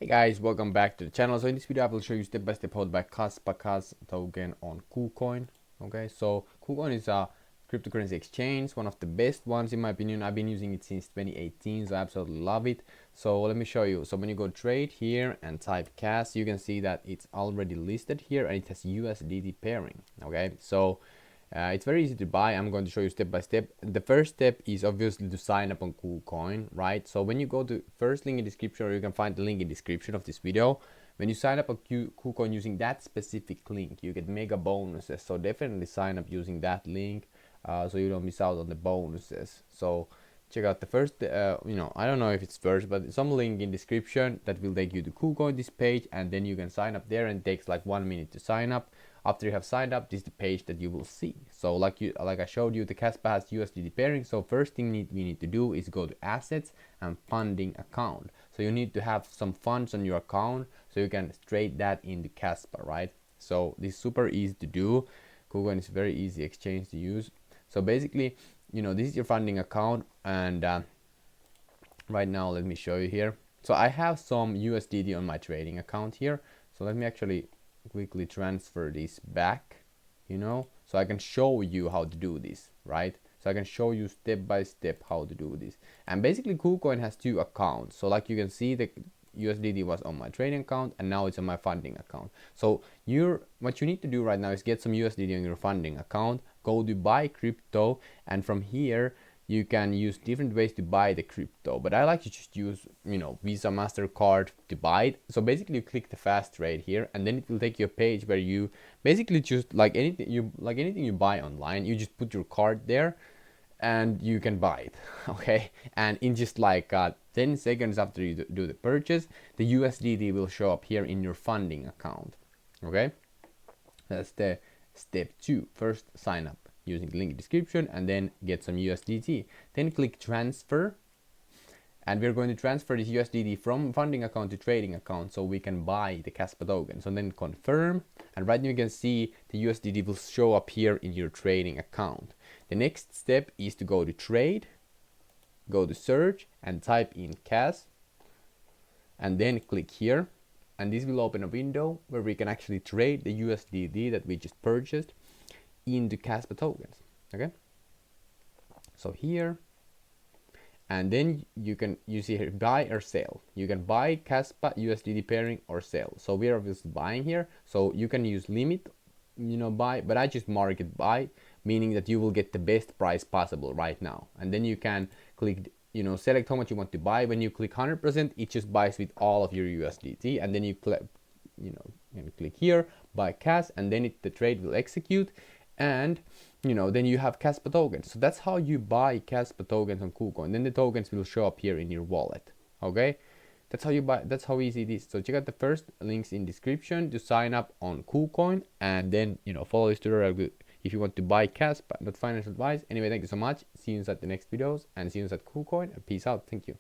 Hey guys, welcome back to the channel. So in this video I will show you step by step how to buy Kaspa KAS token on KuCoin. Okay, so KuCoin is a cryptocurrency exchange, one of the best ones in my opinion. I've been using it since 2018, so I absolutely love it. So let me show you. So when you go trade here and type KAS, you can see that it's already listed here and it has USDT pairing. Okay, so it's very easy to buy. I'm going to show you step by step. The first step is obviously to sign up on KuCoin, right? So when you go to first link in description, or you can find the link in description of this video. When you sign up on KuCoin using that specific link, you get mega bonuses. So definitely sign up using that link, so you don't miss out on the bonuses. So check out the first, I don't know if it's first, but some link in description that will take you to KuCoin, this page, and then you can sign up there, and it takes like 1 minute to sign up. After you have signed up, this is the page that you will see. So like I showed you, the Kaspa has USDT pairing. So first thing we need to do is go to assets and funding account. So you need to have some funds on your account so you can trade that into Kaspa, right? So this is super easy to do. KuCoin is a very easy exchange to use. So basically, this is your funding account, and right now let me show you here. So I have some USDT on my trading account here. So let me actually quickly transfer this back, so I can show you how to do this, right? So I can show you step by step how to do this. And basically KuCoin has two accounts. So like you can see, the USDT was on my trading account and now it's on my funding account. So what you need to do right now is get some USDT on your funding account, go to buy crypto, and from here you can use different ways to buy the crypto, but I like to just use Visa, MasterCard to buy it. So basically you click the fast trade here, and then it will take you a page where you basically just like anything you buy online, you just put your card there and you can buy it. Okay, and in just like 10 seconds after you do the purchase, the USDT will show up here in your funding account. Okay, that's the step 2. First, sign up using the link description and then get some USDT. Then click transfer, and we're going to transfer this USDT from funding account to trading account so we can buy the Kaspa token. So then confirm, and right now you can see the USDT will show up here in your trading account. The next step is to go to trade, go to search and type in KAS, and then click here, and this will open a window where we can actually trade the USDT that we just purchased into Kaspa tokens. Okay, so here, and then you see here buy or sell. You can buy Kaspa USDT pairing or sell. So we're obviously buying here, so you can use limit buy, but I just market buy, meaning that you will get the best price possible right now. And then you can click select how much you want to buy. When you click 100%, it just buys with all of your USDT, and then you click here buy KAS, and then the trade will execute, and then you have Kaspa tokens. So that's how you buy Kaspa tokens on KuCoin. Then the tokens will show up here in your wallet. Okay, that's how you buy. That's how easy it is. So check out the first links in description to sign up on KuCoin, and then follow this tutorial if you want to buy Kaspa. Not financial advice. Anyway, thank you so much. See you at the next videos, and see you at KuCoin. Peace out. Thank you.